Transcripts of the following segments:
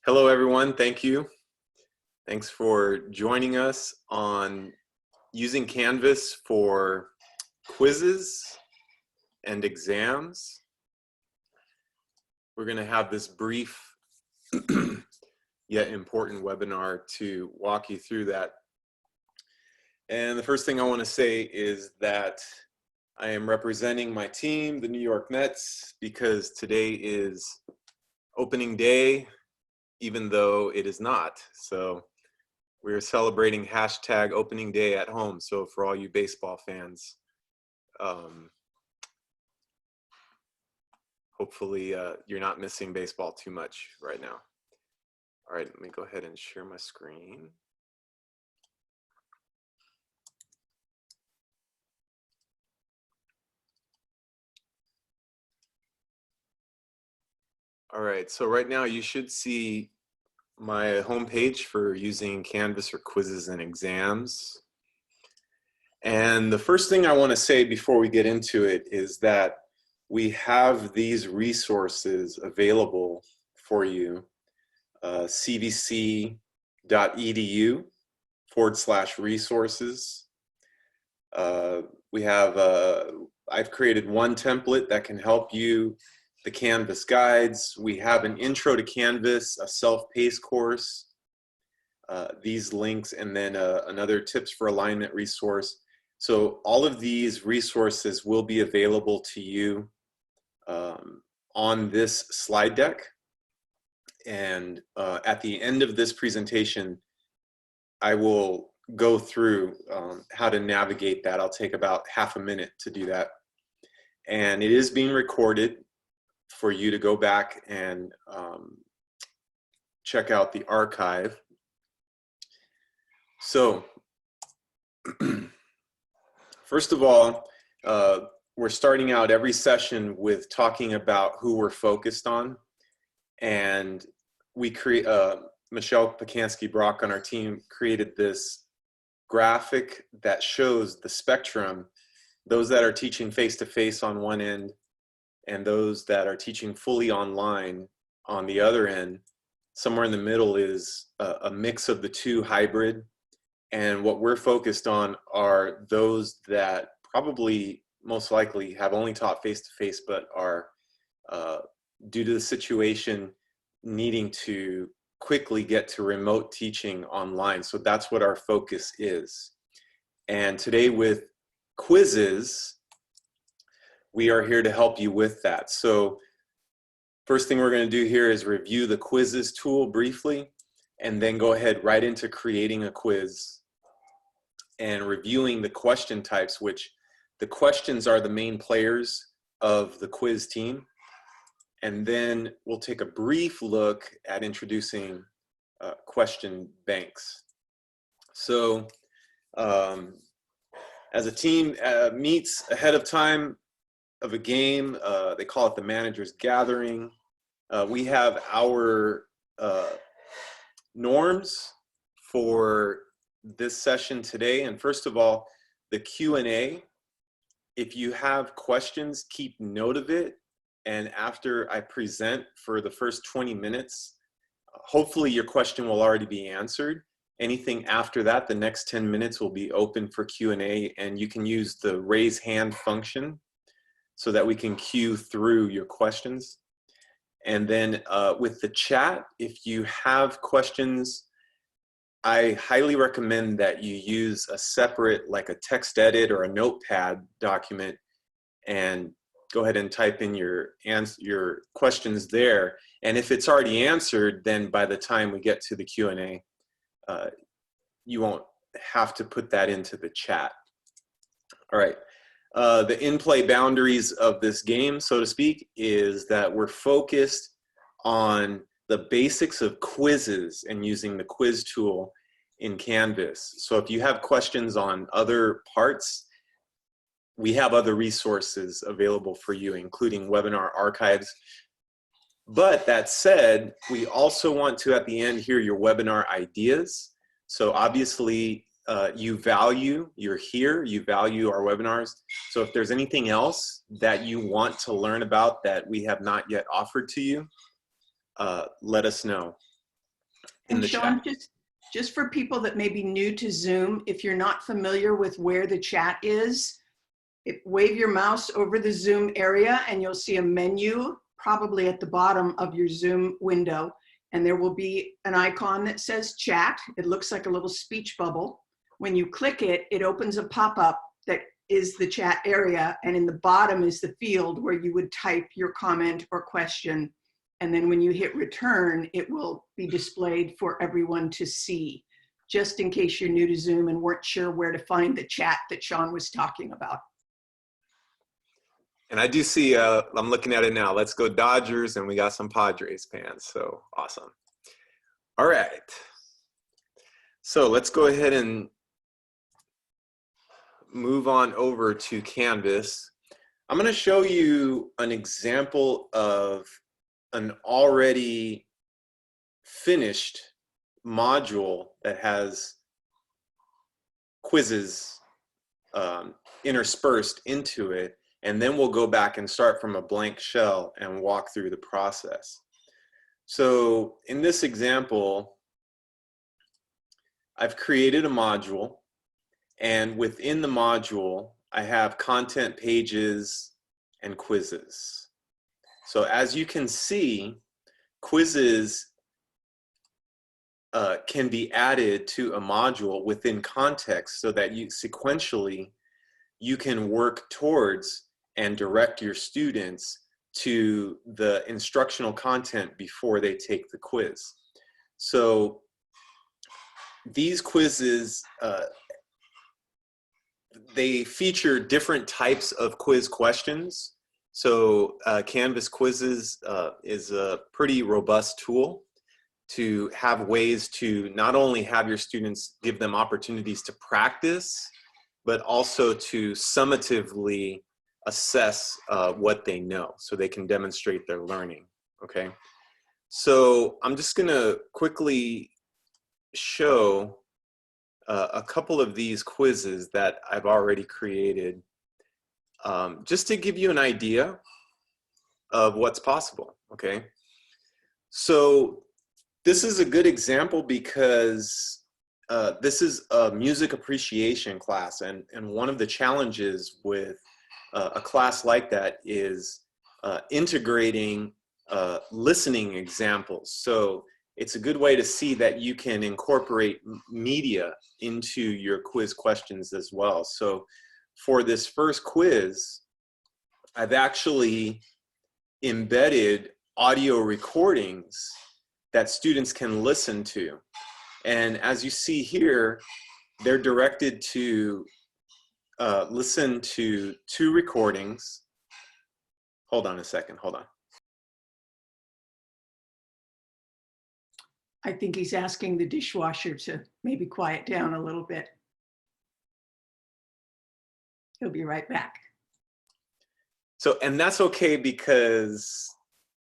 Hello, everyone. Thank you. Thanks for joining us on using Canvas for quizzes and exams. We're going to have this brief yet important webinar to walk you through that. And the first thing I want to say is that I am representing my team, the New York Mets, because today is opening day, even though it is not. So we're celebrating hashtag opening day at home. So for all you baseball fans, hopefully you're not missing baseball too much right now. All right, let me go ahead and share my screen. All right, so right now you should see my homepage for using Canvas for quizzes and exams. And the first thing I want to say before we get into it is that we have these resources available for you, cvc.edu/resources. We have, I've created one template that can help you, the Canvas guides. We have an intro to Canvas, a self-paced course, these links, and then another tips for alignment resource. So all of these resources will be available to you on this slide deck. And at the end of this presentation, I will go through how to navigate that. I'll take about half a minute to do that. And it is being recorded for you to go back and check out the archive. So first of all, we're starting out every session with talking about who we're focused on. And we create, Michelle Pacansky-Brock on our team created this graphic that shows the spectrum, those that are teaching face-to-face on one end, and those that are teaching fully online on the other end. Somewhere in the middle is a mix of the two, hybrid. And what we're focused on are those that probably most likely have only taught face-to-face, but are, due to the situation, needing to quickly get to remote teaching online. So that's what our focus is. And today with quizzes, we are here to help you with that. So first thing we're going to do here is review the quizzes tool briefly, and then go ahead right into creating a quiz and reviewing the question types, which the questions are the main players of the quiz team. And then we'll take a brief look at introducing question banks. So as a team meets ahead of time of a game, they call it the manager's gathering. We have our norms for this session today. And first of all, the Q&A. If you have questions, keep note of it. And after I present for the first 20 minutes, hopefully your question will already be answered. Anything after that, the next 10 minutes will be open for Q&A, and you can use the raise hand function so that we can queue through your questions. And then with the chat, if you have questions, I highly recommend that you use a separate, like a text edit or a notepad document, and go ahead and type in your questions there. And if it's already answered, then by the time we get to the Q&A, you won't have to put that into the chat. All right. The in-play boundaries of this game, so to speak, is that we're focused on the basics of quizzes and using the quiz tool in Canvas. So if you have questions on other parts, we have other resources available for you, including webinar archives. But that said, we also want to, at the end, hear your webinar ideas. So obviously, you're here, you value our webinars. So if there's anything else that you want to learn about that we have not yet offered to you, let us know in the Sean, chat. just for people that may be new to Zoom, if you're not familiar with where the chat is, wave your mouse over the Zoom area and you'll see a menu probably at the bottom of your Zoom window. And there will be an icon that says chat. It looks like a little speech bubble. When you click it, it opens a pop-up that is the chat area. And in the bottom is the field where you would type your comment or question. And then when you hit return, it will be displayed for everyone to see, just in case you're new to Zoom and weren't sure where to find the chat that Sean was talking about. And I do see, I'm looking at it now. Let's go Dodgers, and we got some Padres fans, so awesome. All right. So let's go ahead and move on over to Canvas. I'm going to show you an example of an already finished module that has quizzes interspersed into it, and then we'll go back and start from a blank shell and walk through the process. So in this example, I've created a module, and within the module, I have content pages and quizzes. So as you can see, quizzes can be added to a module within context so that you sequentially you can work towards and direct your students to the instructional content before they take the quiz. So these quizzes, they feature different types of quiz questions. So Canvas Quizzes is a pretty robust tool to have ways to not only have your students give them opportunities to practice, but also to summatively assess what they know so they can demonstrate their learning, okay? So I'm just gonna quickly show a couple of these quizzes that I've already created just to give you an idea of what's possible, okay? So this is a good example because this is a music appreciation class, and one of the challenges with a class like that is integrating listening examples. So it's a good way to see that you can incorporate media into your quiz questions as well. So for this first quiz, I've actually embedded audio recordings that students can listen to. And as you see here, they're directed to listen to 2 recordings. Hold on a second, hold on. I think he's asking the dishwasher to maybe quiet down a little bit. He'll be right back. So, and that's okay, because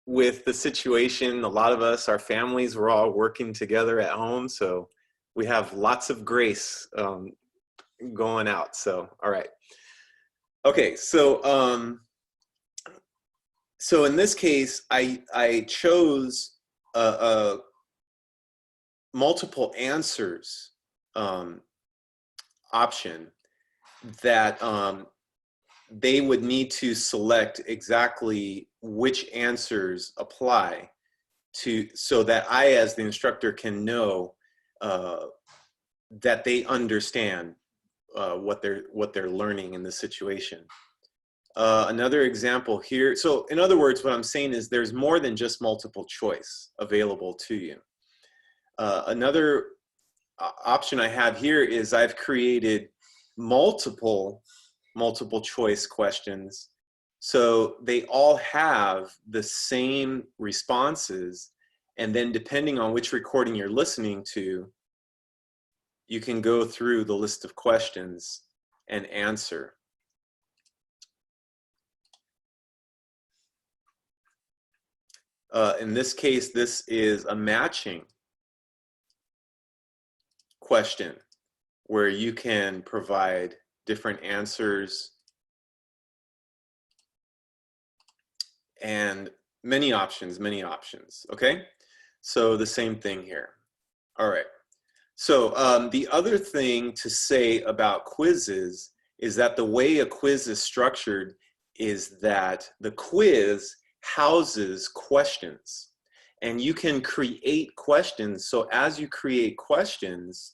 with the situation, a lot of us, our families, we're all working together at home, so we have lots of grace going out. So, all right. Okay, so so in this case, I chose a multiple answers option that they would need to select exactly which answers apply to, so that I, as the instructor, can know that they understand what they're learning in this situation. Another example here. So in other words, what I'm saying is there's more than just multiple choice available to you. Another option I have here is I've created multiple choice questions, so they all have the same responses, and then depending on which recording you're listening to, you can go through the list of questions and answer. In this case, this is a matching question. where you can provide different answers and many options, okay? So the same thing here. All right. So the other thing to say about quizzes is that the way a quiz is structured is that the quiz houses questions, and you can create questions. So as you create questions,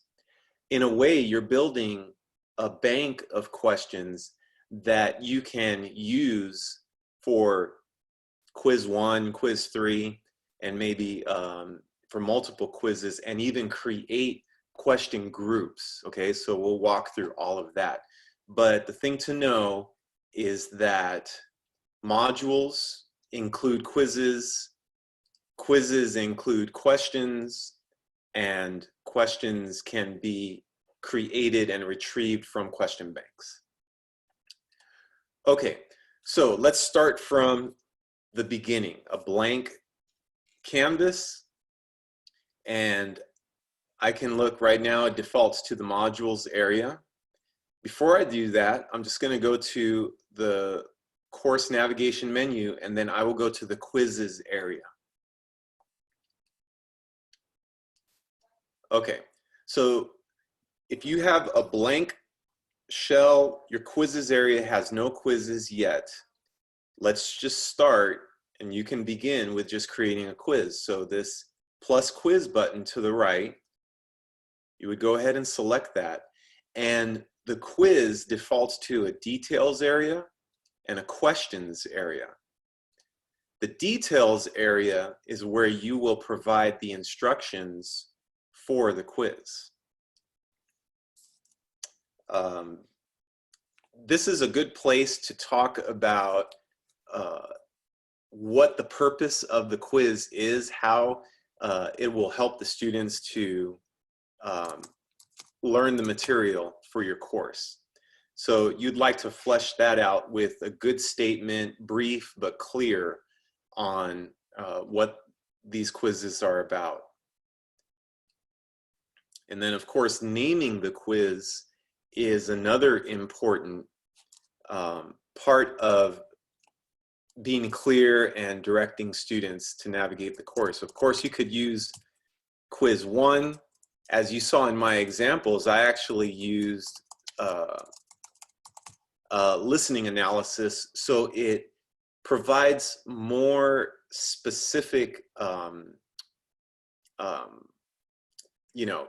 in a way, you're building a bank of questions that you can use for quiz 1, quiz 3, and maybe for multiple quizzes, and even create question groups. Okay, so we'll walk through all of that. But the thing to know is that modules include quizzes, quizzes include questions, and questions can be created and retrieved from question banks. Okay, so let's start from the beginning, a blank canvas, and I can look right now, it defaults to the modules area. Before I do that, I'm just going to go to the course navigation menu, and then I will go to the quizzes area. Okay, so if you have a blank shell, your quizzes area has no quizzes yet, let's just start, and you can begin with just creating a quiz. So this plus quiz button to the right, you would go ahead and select that, and the quiz defaults to a details area and a questions area. The details area is where you will provide the instructions for the quiz. This is a good place to talk about what the purpose of the quiz is, how it will help the students to learn the material for your course. So you'd like to flesh that out with a good statement, brief but clear, on what these quizzes are about. And then of course, naming the quiz is another important part of being clear and directing students to navigate the course. Of course, you could use quiz 1. As you saw in my examples, I actually used listening analysis, so it provides more specific, you know,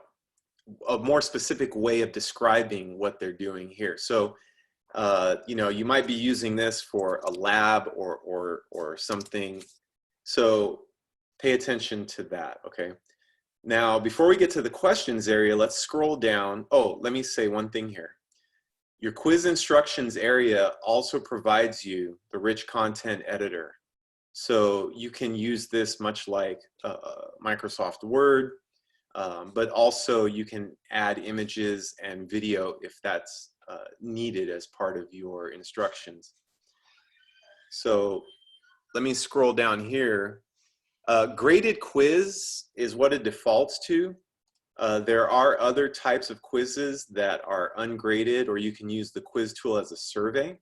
a more specific way of describing what they're doing here. So, you know, you might be using this for a lab or something. So pay attention to that, okay? Now, before we get to the questions area, let's scroll down. Oh, let me say one thing here. Your quiz instructions area also provides you the rich content editor. So you can use this much like Microsoft Word, but also you can add images and video if that's needed as part of your instructions. So let me scroll down here. Graded quiz is what it defaults to. There are other types of quizzes that are ungraded, or you can use the quiz tool as a survey.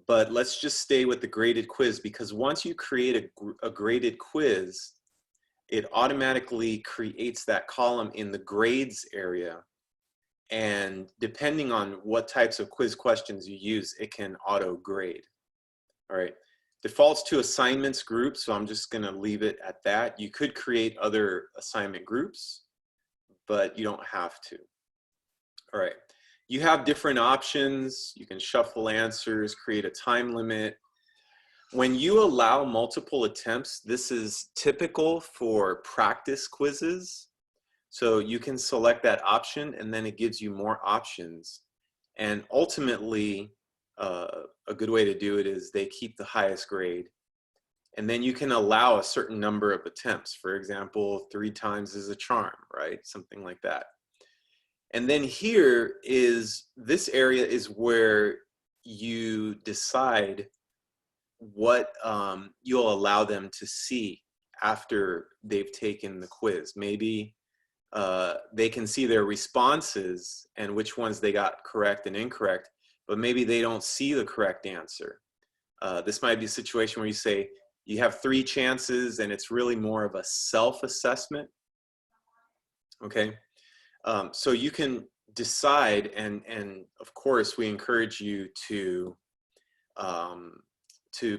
But let's just stay with the graded quiz, because once you create a graded quiz, it automatically creates that column in the grades area. And depending on what types of quiz questions you use, it can auto grade. All right. Defaults to assignments group, so I'm just going to leave it at that. You could create other assignment groups, but you don't have to. All right. You have different options. You can shuffle answers, create a time limit. When you allow multiple attempts, this is typical for practice quizzes. So you can select that option, and then it gives you more options. And ultimately, a good way to do it is they keep the highest grade. And then you can allow a certain number of attempts. For example, 3 times is a charm, right? Something like that. And then here is, this area is where you decide what you'll allow them to see after they've taken the quiz. Maybe they can see their responses and which ones they got correct and incorrect, but maybe they don't see the correct answer. This might be a situation where you say you have 3 chances and it's really more of a self-assessment. Okay, so you can decide, and of course we encourage you to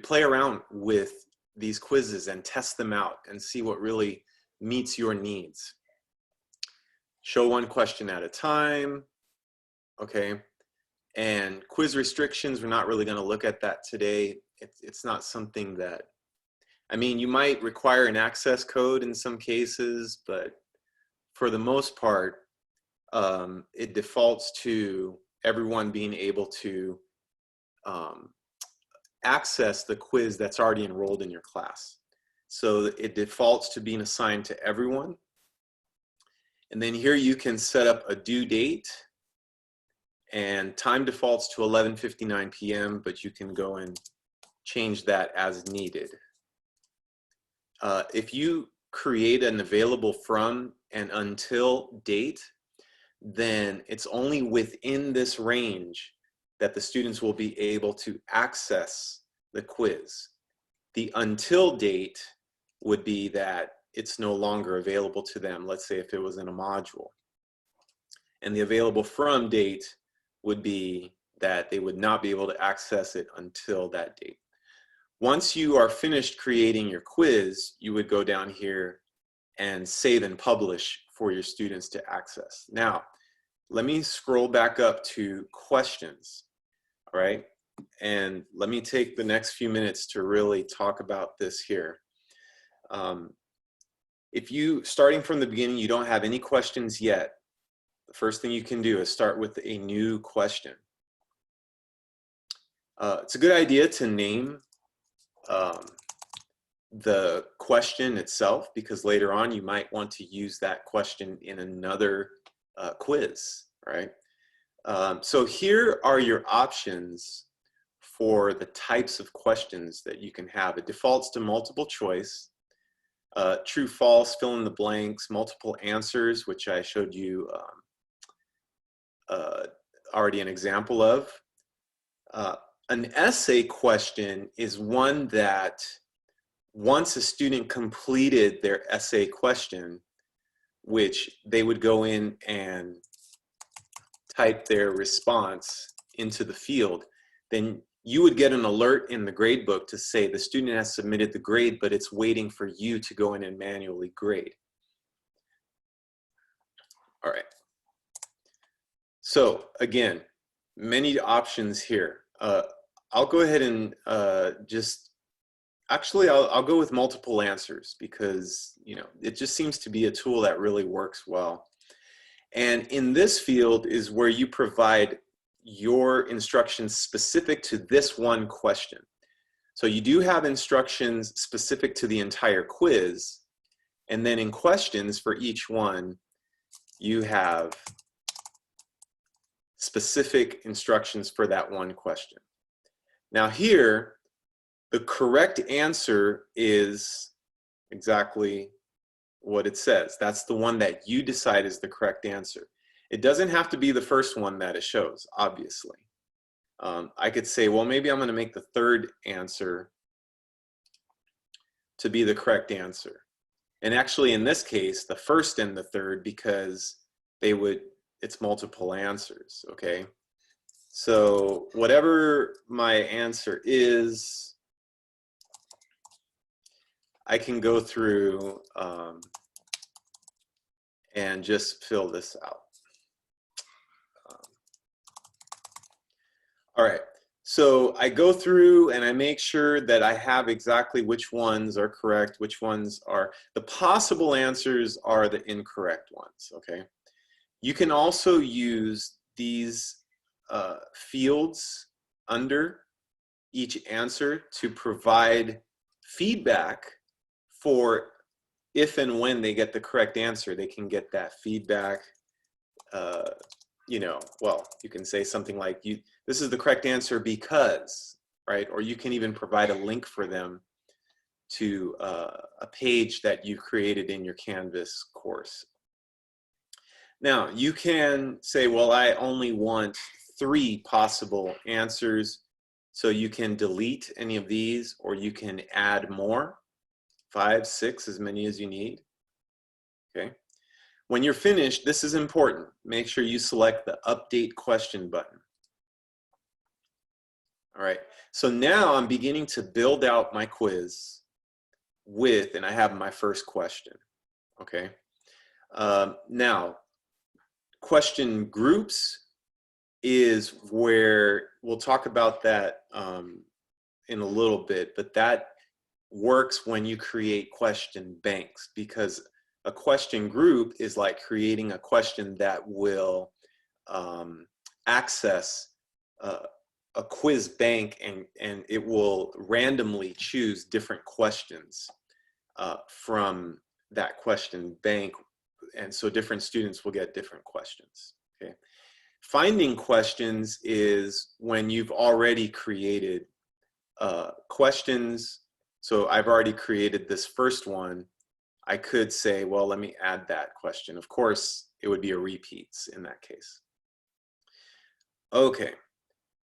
play around with these quizzes and test them out and see what really meets your needs. Show one question at a time, okay? And quiz restrictions, we're not really going to look at that today. It's not something that, I mean, you might require an access code in some cases, but for the most part, it defaults to everyone being able to access the quiz that's already enrolled in your class. So it defaults to being assigned to everyone. And then here you can set up a due date, and time defaults to 11:59 p.m., but you can go and change that as needed. If you create an available from and until date, then it's only within this range that the students will be able to access the quiz. The until date would be that it's no longer available to them, let's say if it was in a module. And the available from date would be that they would not be able to access it until that date. Once you are finished creating your quiz, you would go down here and save and publish for your students to access. Now, let me scroll back up to questions, all right? And let me take the next few minutes to really talk about this here. If you, starting from the beginning, you don't have any questions yet, the first thing you can do is start with a new question. It's a good idea to name the question itself, because later on you might want to use that question in another quiz, right? So here are your options for the types of questions that you can have. It defaults to multiple choice, true, false, fill in the blanks, multiple answers, which I showed you already an example of. An essay question is one that once a student completed their essay question, which they would go in and type their response into the field, then you would get an alert in the grade book to say the student has submitted the grade, but it's waiting for you to go in and manually grade. All right. So again, many options here. I'll go ahead and I'll go with multiple answers because, you know, it just seems to be a tool that really works well. And in this field is where you provide your instructions specific to this one question. So you do have instructions specific to the entire quiz, and then in questions for each one, you have specific instructions for that one question. Now here, the correct answer is exactly what it says. That's the one that you decide is the correct answer. It doesn't have to be the first one that it shows, obviously. I could say, well, maybe I'm going to make the third answer to be the correct answer. And actually, in this case, the first and the third, because it's multiple answers, okay? So whatever my answer is, I can go through and just fill this out. All right, so I go through and I make sure that I have exactly which ones are correct, which ones are, the possible answers are the incorrect ones, okay? You can also use these fields under each answer to provide feedback for if and when they get the correct answer. They can get that feedback. You know, well, you can say something like, this is the correct answer because, right? Or you can even provide a link for them to a page that you've created in your Canvas course. Now, you can say, well, I only want 3 possible answers. So you can delete any of these, or you can add more, 5, 6, as many as you need. Okay. When you're finished, this is important. Make sure you select the Update Question button. All right. So now I'm beginning to build out my quiz with, and I have my first question. Okay. Now, question groups is where we'll talk about that in a little bit, but that works when you create question banks, because a question group is like creating a question that will access a quiz bank, and it will randomly choose different questions from that question bank, and so different students will get different questions. Okay. Finding questions is when you've already created questions. So I've already created this first one. I could say, well, let me add that question. Of course, it would be a repeats in that case. Okay,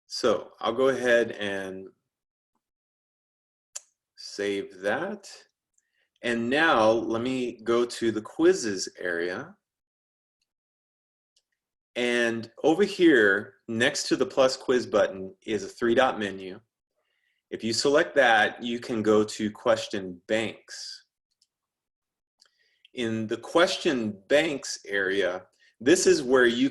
so I'll go ahead and save that. And now let me go to the quizzes area. And over here, next to the plus quiz button is a 3-dot menu. If you select that, you can go to question banks. In the question banks area, this is where you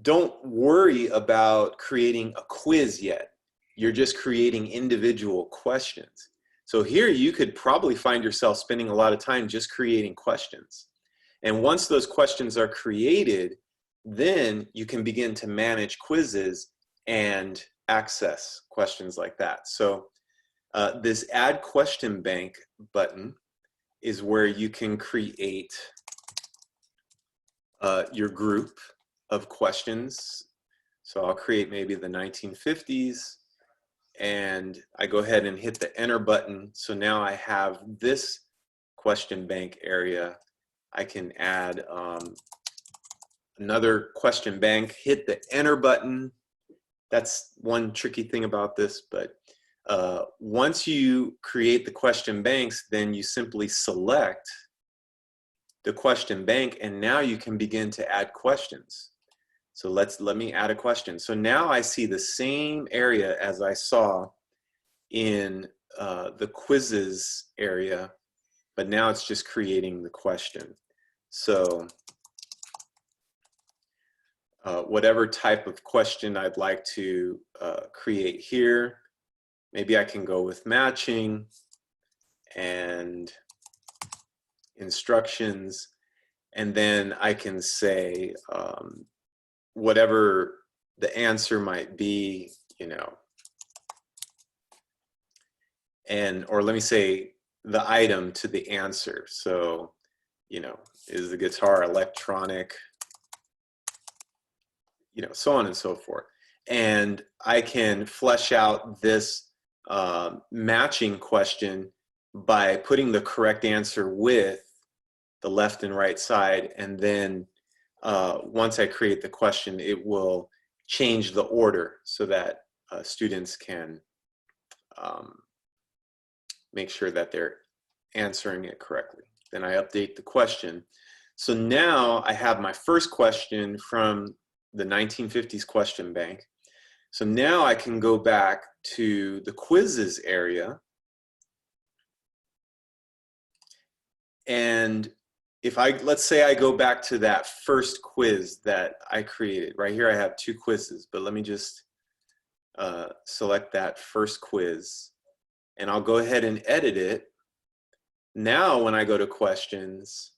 don't worry about creating a quiz yet. You're just creating individual questions. So here you could probably find yourself spending a lot of time just creating questions. And once those questions are created, then you can begin to manage quizzes and access questions like that. So this Add Question Bank button is where you can create your group of questions. So I'll create maybe the 1950s, and I go ahead and hit the Enter button. So now I have this question bank area. I can add another question bank, hit the Enter button. That's one tricky thing about this, but once you create the question banks, then you simply select the question bank, and now you can begin to add questions. So let me add a question. So now I see the same area as I saw in the quizzes area, but now it's just creating the question. So whatever type of question I'd like to create here, maybe I can go with matching and instructions, and then I can say whatever the answer might be, you know, or let me say the item to the answer. So, you know, is the guitar electronic, you know, so on and so forth. And I can flesh out this matching question by putting the correct answer with the left and right side, and then once I create the question, it will change the order so that students can make sure that they're answering it correctly. Then I update the question. So now I have my first question from the 1950s question bank. So now I can go back to the quizzes area, and if let's say I go back to that first quiz that I created. Right here I have 2 quizzes, but let me just select that first quiz, and I'll go ahead and edit it. Now when I go to questions,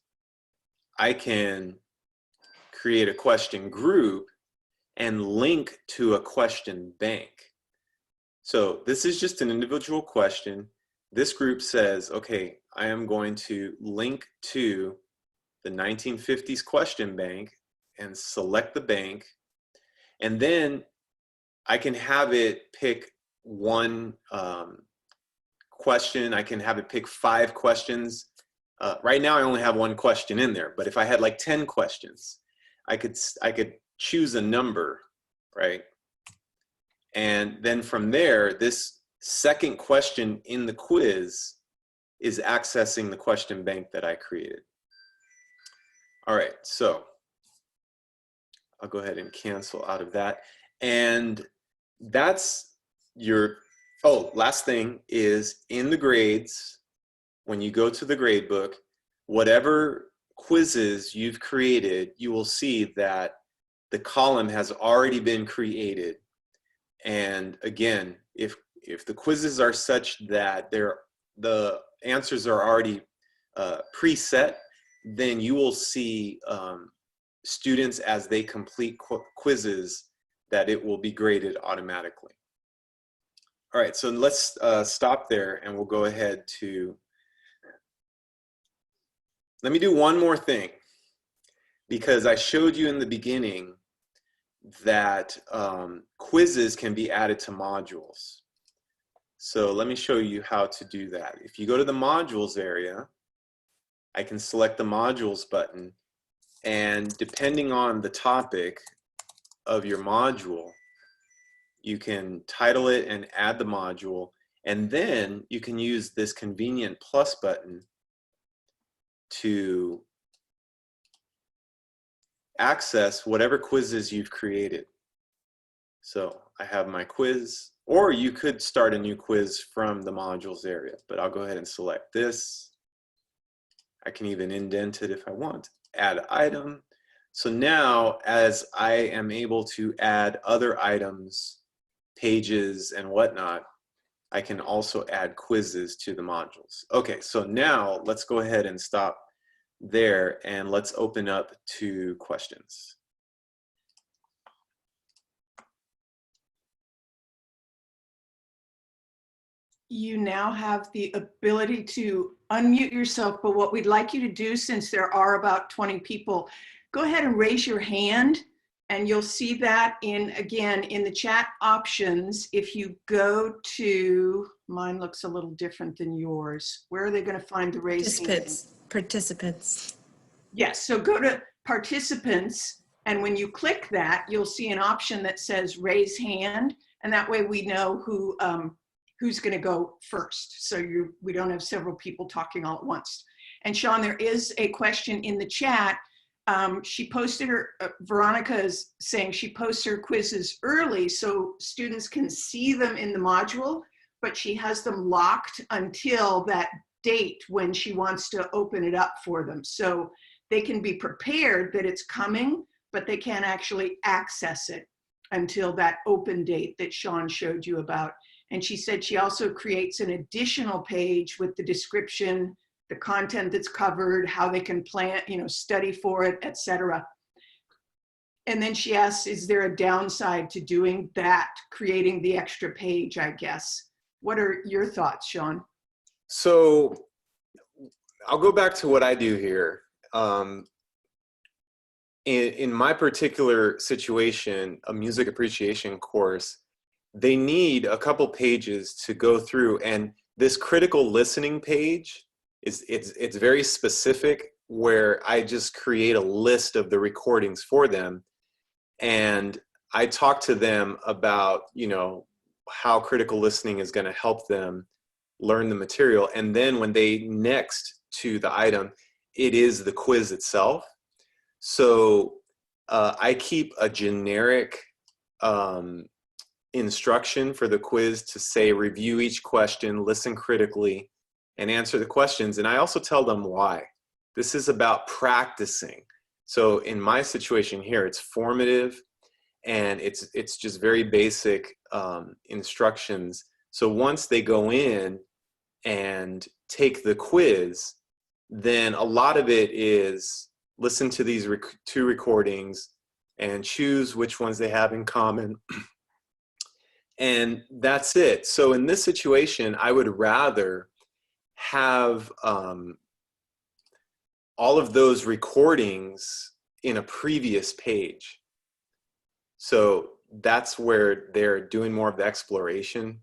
I can create a question group and link to a question bank. So this is just an individual question. This group says, okay, I am going to link to the 1950s question bank and select the bank, and then I can have it pick one question. I can have it pick 5 questions right now I only have one question in there, but if I had like 10 questions, I could choose a number, right? And then from there, this second question in the quiz is accessing the question bank that I created. All right, so I'll go ahead and cancel out of that. And that's your, oh, last thing is in the grades, when you go to the grade book, whatever quizzes you've created, you will see that the column has already been created. And again, if the quizzes are such that the answers are already preset, then you will see students as they complete quizzes that it will be graded automatically. All right, so let's stop there and we'll go ahead to, let me do one more thing, because I showed you in the beginning that quizzes can be added to modules. So let me show you how to do that. If you go to the modules area, I can select the modules button, and depending on the topic of your module, you can title it and add the module, and then you can use this convenient plus button to access whatever quizzes you've created. So I have my quiz, or you could start a new quiz from the modules area, but I'll go ahead and select this. I can even indent it if I want. Add item. So now, as I am able to add other items, pages, and whatnot, I can also add quizzes to the modules. Okay, so now let's go ahead and stop there and let's open up to questions. You now have the ability to unmute yourself, but what we'd like you to do, since there are about 20 people, go ahead and raise your hand, and you'll see that again, in the chat options. If you go to, mine looks a little different than yours. Where are they going to find the raise hand? Participants. Yes, so go to participants, and when you click that, you'll see an option that says raise hand, and that way we know who's going to go first. So we don't have several people talking all at once. And Sean, there is a question in the chat. She posted Veronica is saying she posts her quizzes early so students can see them in the module, but she has them locked until that date when she wants to open it up for them. So they can be prepared that it's coming, but they can't actually access it until that open date that Sean showed you about. And she said she also creates an additional page with the description, the content that's covered, how they can plan, study for it, etc. And then she asks, is there a downside to doing that, creating the extra page, I guess? What are your thoughts, Sean? So I'll go back to what I do here. In my particular situation, a music appreciation course, they need a couple pages to go through, and this critical listening page it's very specific, where I just create a list of the recordings for them, and I talk to them about how critical listening is going to help them learn the material, and then when they next to the item, it is the quiz itself. So I keep a generic instruction for the quiz to say, review each question, listen critically, and answer the questions. And I also tell them why. This is about practicing. So in my situation here, it's formative, and it's just very basic instructions. So once they go in and take the quiz, then a lot of it is listen to these two recordings and choose which ones they have in common. And that's it. So in this situation, I would rather have all of those recordings in a previous page. So that's where they're doing more of the exploration.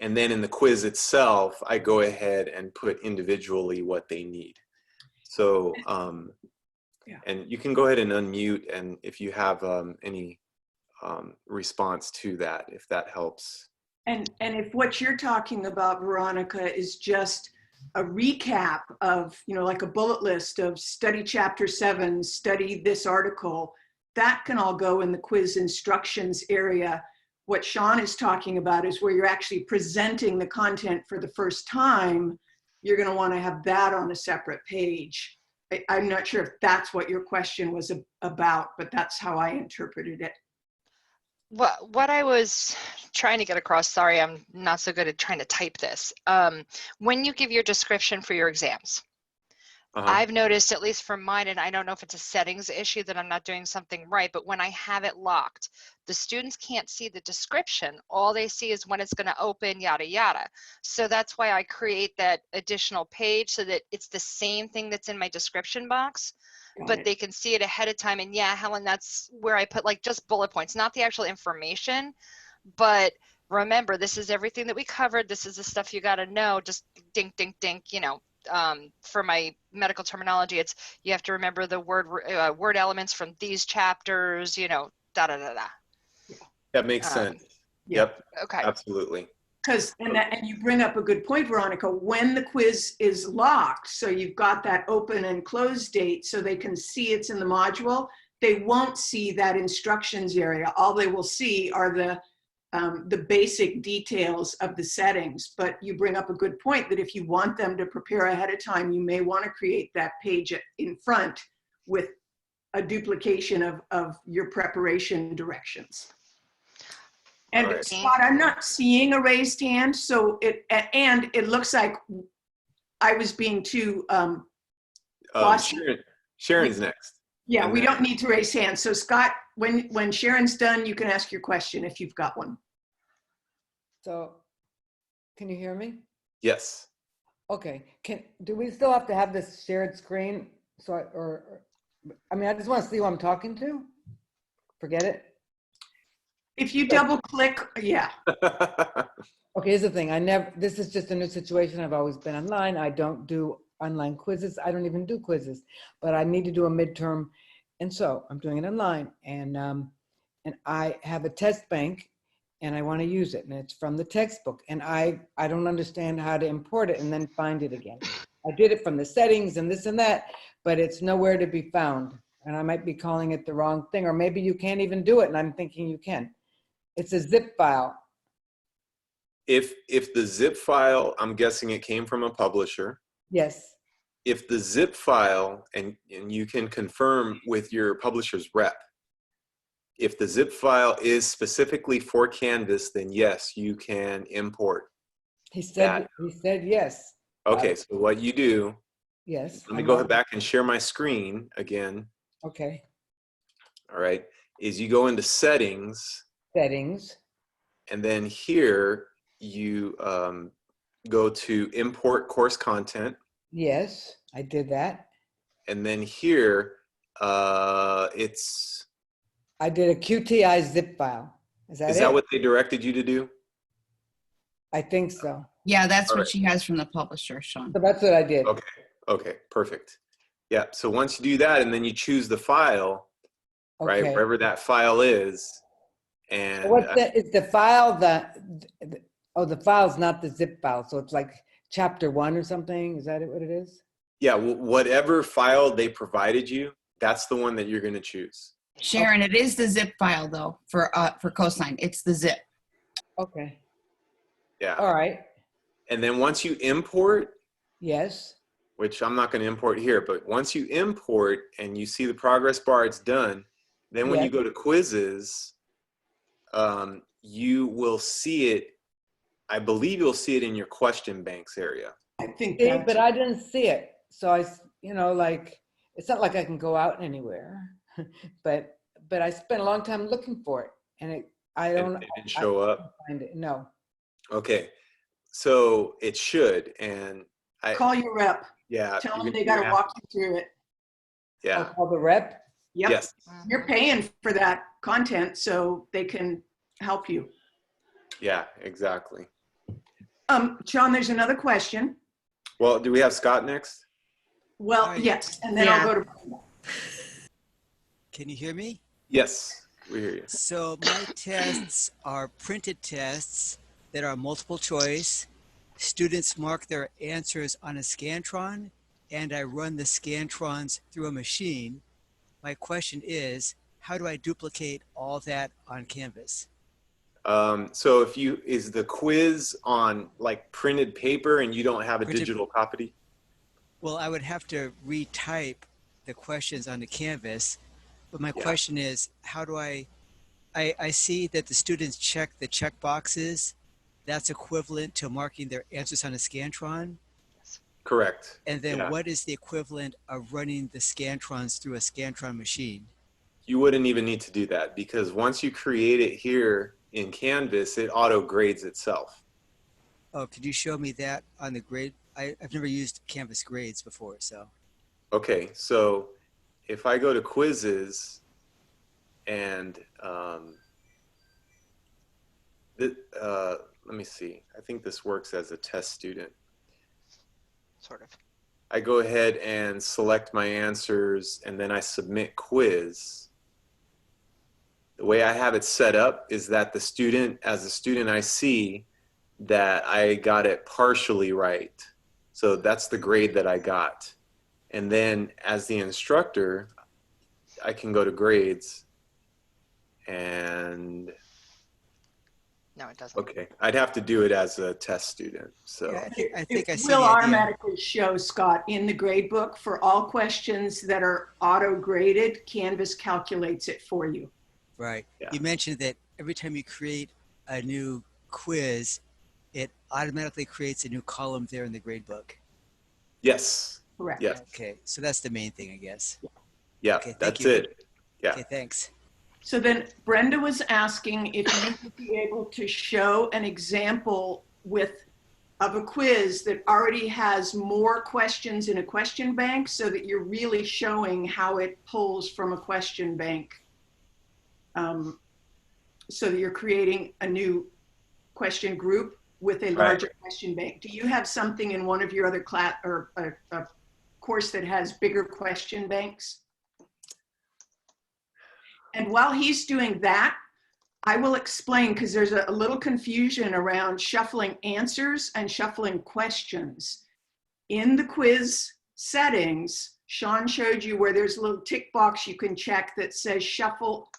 And then in the quiz itself, I go ahead and put individually what they need. So, Yeah. and you can go ahead and unmute, and if you have any response to that, if that helps. And if what you're talking about, Veronica, is just a recap of, you know, like a bullet list of study chapter 7, study this article, that can all go in the quiz instructions area. What Sean is talking about is where you're actually presenting the content for the first time. You're going to want to have that on a separate page. I'm not sure if that's what your question was about, but that's how I interpreted it. What I was trying to get across, sorry, I'm not so good at trying to type this. When you give your description for your exams, I've noticed, at least for mine, and I don't know if it's a settings issue that I'm not doing something right, but when I have it locked, the students can't see the description. All they see is when it's going to open, yada, yada. So that's why I create that additional page so that it's the same thing that's in my description box, but they can see it ahead of time. And yeah, Helen, that's where I put like just bullet points, not the actual information, but remember, this is everything that we covered. This is the stuff you got to know, just dink, dink, dink, you know. For my medical terminology, it's you have to remember the word elements from these chapters, you know, da da da da. That makes sense. Yep. Okay. Absolutely. Because, and you bring up a good point, Veronica, when the quiz is locked, so you've got that open and close date so they can see it's in the module, they won't see that instructions area. All they will see are the basic details of the settings. But you bring up a good point that if you want them to prepare ahead of time, you may want to create that page in front with a duplication of your preparation directions. And Right. Scott, I'm not seeing a raised hand, so it looks like I was being too Sharon's next. Yeah, and we then, don't need to raise hands. So Scott, when Sharon's done, you can ask your question if you've got one. So, can you hear me? Yes. Okay. Do we still have to have this shared screen? So, I mean, I just want to see who I'm talking to. Forget it. If you double click, yeah. Okay, here's the thing. This is just a new situation. I've always been online. I don't do online quizzes. I don't even do quizzes, but I need to do a midterm. And so I'm doing it online, and I have a test bank and I want to use it, and it's from the textbook, and I don't understand how to import it and then find it again. I did it from the settings and this and that, but it's nowhere to be found, and I might be calling it the wrong thing, or maybe you can't even do it and I'm thinking you can. It's a zip file. If the zip file, I'm guessing it came from a publisher. Yes. If the zip file, and you can confirm with your publisher's rep, if the zip file is specifically for Canvas, then yes, you can import. He said yes. Okay, so what you do, Yes. let me go back and share my screen again. Okay. All right, is you go into settings. Settings. And then here you go to import course content. Yes, I did that. And then here I did a QTI zip file. Is that what they directed you to do? I think so. Yeah, that's what she has from the publisher, Sean. So that's what I did. Okay, perfect. Yeah, so once you do that and then you choose the file, right, wherever that file is. And Is the file the file's not the zip file, so it's like chapter 1 or something? Is that what it is? Yeah, whatever file they provided you, that's the one that you're going to choose. Sharon, it is the zip file though for cosine. It's the zip. Okay. Yeah. All right. And then once you import, yes, which I'm not going to import here, but once you import and you see the progress bar, it's done. Then when you go to quizzes, you will see it. I believe you'll see it in your question banks area. I think but I didn't see it. So like, it's not like I can go out anywhere, but I spent a long time looking for it, and it didn't show up. Find it. No. Okay, so it should, and call your rep. Yeah. Tell them they got to walk you through it. Yeah. I'll call the rep. Yep. Yes. You're paying for that content, so they can help you. Yeah, exactly. Sean, there's another question. Well, do we have Scott next? Well, Hi. yes, and then Yeah. I'll go to. Can you hear me? Yes, we hear you. So my tests are printed tests that are multiple choice. Students mark their answers on a Scantron, and I run the Scantrons through a machine. My question is, how do I duplicate all that on Canvas? So is the quiz on like printed paper and you don't have a Printed- digital copy? Well, I would have to retype the questions onto Canvas, but my Yeah. question is, how do I see that the students check the check boxes. That's equivalent to marking their answers on a Scantron. Correct. And then Yeah. what is the equivalent of running the Scantrons through a Scantron machine? You wouldn't even need to do that because once you create it here in Canvas, it auto grades itself. Oh, could you show me that on the grade? I've never used Canvas grades before, so. Okay, so if I go to quizzes and let me see. I think this works as a test student. Sort of. I go ahead and select my answers and then I submit quiz. The way I have it set up is that as a student, I see that I got it partially right. So that's the grade that I got. And then as the instructor, I can go to grades and No, it doesn't. okay, I'd have to do it as a test student. So Yeah, I think I It see will the idea. automatically show, Scott, in the grade book for all questions that are auto graded, Canvas calculates it for you. Right. Yeah. You mentioned that every time you create a new quiz, it automatically creates a new column there in the grade book. yes, Correct. yes, Okay, so that's the main thing, I guess. yeah, Okay, thank that's you. it. Yeah. Okay, thanks. So then Brenda was asking if you would be able to show an example of a quiz that already has more questions in a question bank so that you're really showing how it pulls from a question bank. So that you're creating a new question group with a larger question bank. Do you have something in one of your other class or a course that has bigger question banks? And while he's doing that, I will explain because there's a little confusion around shuffling answers and shuffling questions. In the quiz settings, Sean showed you where there's a little tick box you can check that says shuffle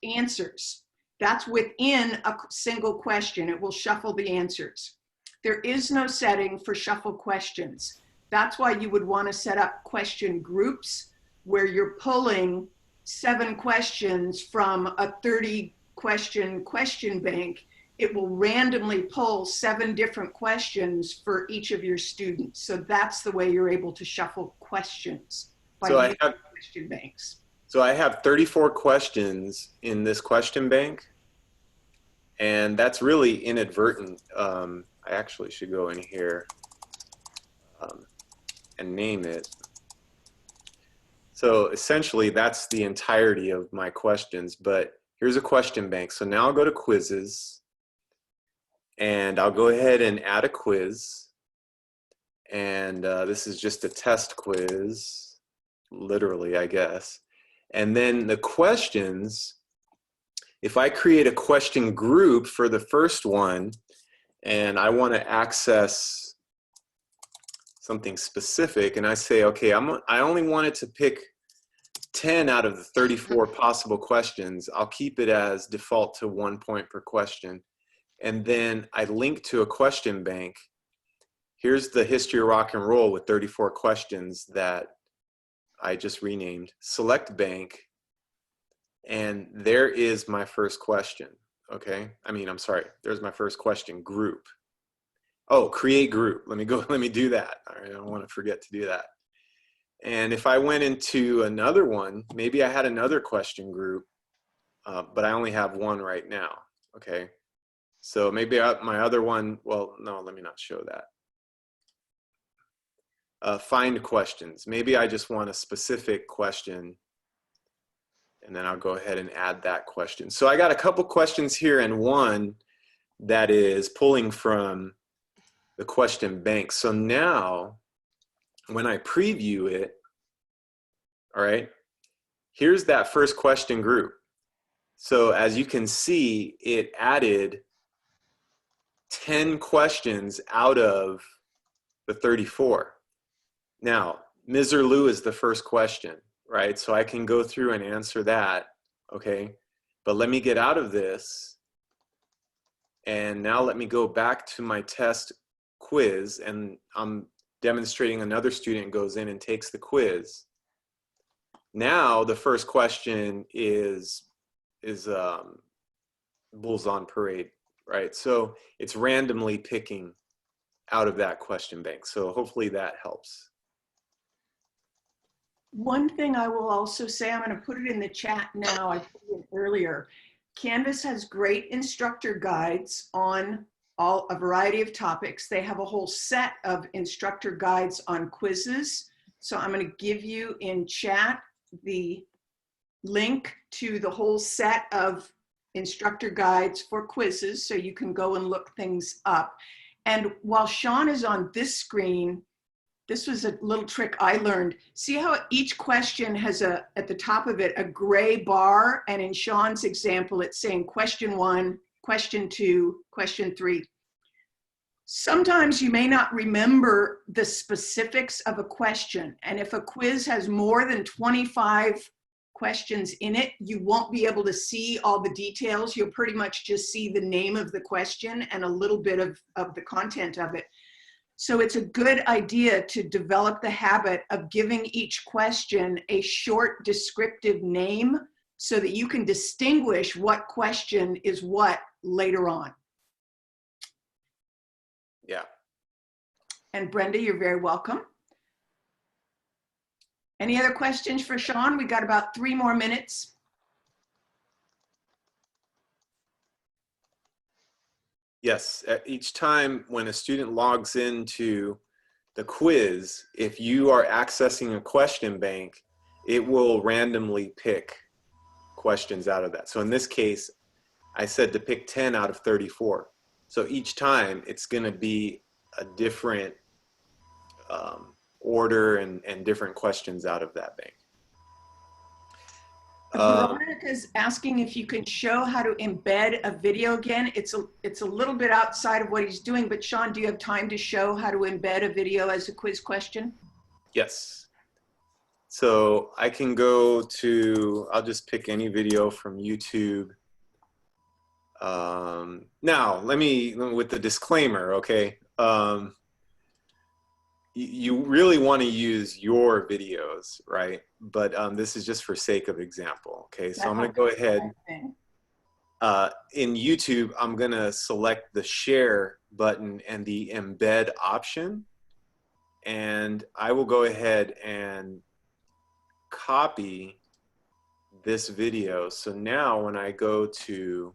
answers. That's within a single question. It will shuffle the answers. There is no setting for shuffle questions. That's why you would want to set up question groups where you're pulling 7 questions from a 30 question bank. It will randomly pull 7 different questions for each of your students. So that's the way you're able to shuffle questions by using question banks. So I have 34 questions in this question bank, and that's really inadvertent. I actually should go in here and name it. So essentially that's the entirety of my questions, but here's a question bank. So now I'll go to quizzes and I'll go ahead and add a quiz. And this is just a test quiz, literally, I guess. And then the questions, if I create a question group for the first one and I want to access something specific and I say, okay, I only wanted to pick 10 out of the 34 possible questions, I'll keep it as default to 1 point per question. And then I link to a question bank. Here's the history of rock and roll with 34 questions that I just renamed. Select bank, and there is my first question, okay? I'm sorry, there's my first question group. Oh, create group, let me do that. All right, I don't want to forget to do that. And if I went into another one, maybe I had another question group, but I only have one right now, okay? So maybe my other one, well, no, let me not show that. Find questions. Maybe I just want a specific question and then I'll go ahead and add that question. So I got a couple questions here and one that is pulling from the question bank. So now when I preview it, all right, here's that first question group. So as you can see, it added 10 questions out of the 34. Now, Ms. or Lou is the first question, right? So I can go through and answer that, okay? But let me get out of this. And now let me go back to my test quiz, and I'm demonstrating another student goes in and takes the quiz. Now the first question is Bulls on Parade, right? So it's randomly picking out of that question bank. So hopefully that helps. One thing I will also say, I'm going to put it in the chat now, I put it earlier. Canvas has great instructor guides on a variety of topics. They have a whole set of instructor guides on quizzes. So I'm going to give you in chat the link to the whole set of instructor guides for quizzes, so you can go and look things up. And while Sean is on this screen, this was a little trick I learned. See how each question has at the top of it, a gray bar, and in Sean's example, it's saying question 1, question 2, question 3. Sometimes you may not remember the specifics of a question, and if a quiz has more than 25 questions in it, you won't be able to see all the details. You'll pretty much just see the name of the question and a little bit of the content of it. So it's a good idea to develop the habit of giving each question a short descriptive name so that you can distinguish what question is what later on. Yeah. And Brenda, you're very welcome. Any other questions for Sean? We got about 3 more minutes. Yes, at each time when a student logs into the quiz, if you are accessing a question bank, it will randomly pick questions out of that. So in this case, I said to pick 10 out of 34. So each time it's going to be a different order and different questions out of that bank. Veronica's asking if you can show how to embed a video again. It's a little bit outside of what he's doing, but Sean, do you have time to show how to embed a video as a quiz question? Yes. So I can go to, I'll just pick any video from YouTube. Now, let me, with the disclaimer, okay? You really want to use your videos, right? But this is just for sake of example, okay? So I'm going to go ahead. In YouTube, I'm going to select the share button and the embed option. And I will go ahead and copy this video. So now when I go to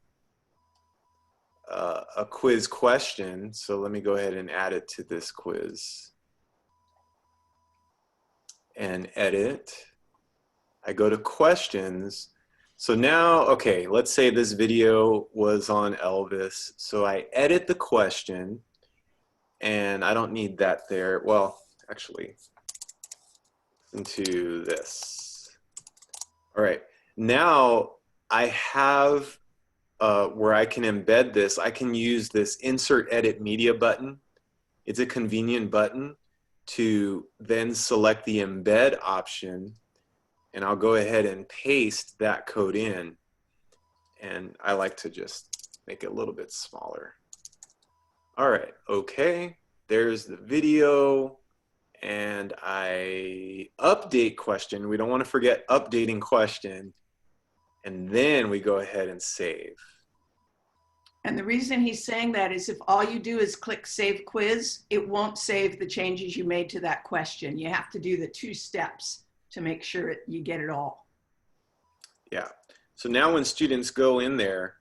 a quiz question, so let me go ahead and add it to this quiz. And edit. I go to questions. So now, okay, let's say this video was on Elvis. So I edit the question, and I don't need that there. Well, actually, into this. All right, now I have where I can embed this. I can use this Insert Edit Media button. It's a convenient button to then select the embed option, and I'll go ahead and paste that code in, and I like to just make it a little bit smaller. All right, okay, there's the video, and I update question. We don't want to forget updating question, and then we go ahead and save. And the reason he's saying that is if all you do is click Save Quiz, it won't save the changes you made to that question. You have to do the 2 steps to make sure you get it all. Yeah. So now when students go in there,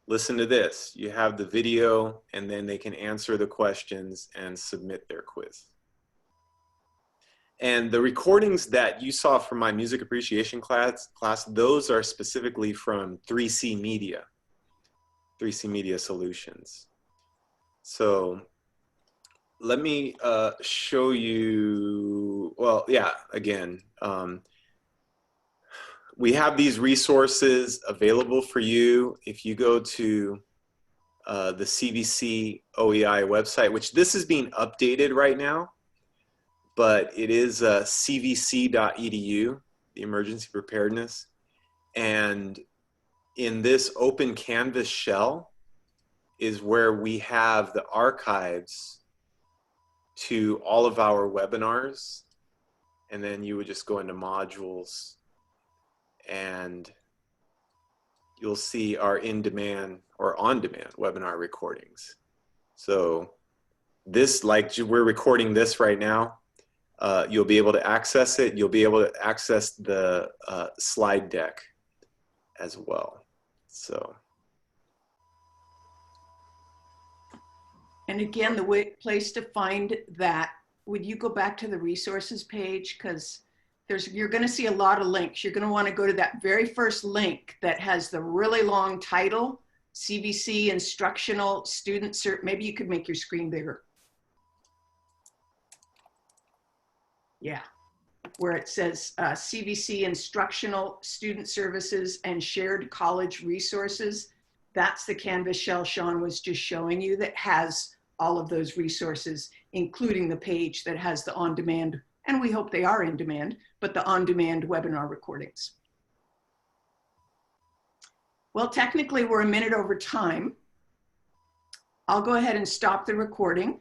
listen to this. You have the video, and then they can answer the questions and submit their quiz. And the recordings that you saw from my music appreciation class, those are specifically from 3C Media. 3C Media Solutions. So let me show you, well, yeah, again, we have these resources available for you. If you go to the CVC OEI website, which this is being updated right now, but it is cvc.edu, the emergency preparedness. And in this open canvas shell is where we have the archives to all of our webinars. And then you would just go into modules and you'll see our in-demand or on-demand webinar recordings. So this, like we're recording this right now, you'll be able to access it. You'll be able to access the slide deck as well. So. And again, the place to find that, would you go back to the resources page? Because you're going to see a lot of links. You're going to want to go to that very first link that has the really long title, CVC Instructional Student Cert. Maybe you could make your screen bigger. Yeah, where it says CVC Instructional Student Services and Shared College Resources. That's the Canvas shell Sean was just showing you that has all of those resources, including the page that has the on-demand, and we hope they are in demand, but the on-demand webinar recordings. Well, technically we're a minute over time. I'll go ahead and stop the recording.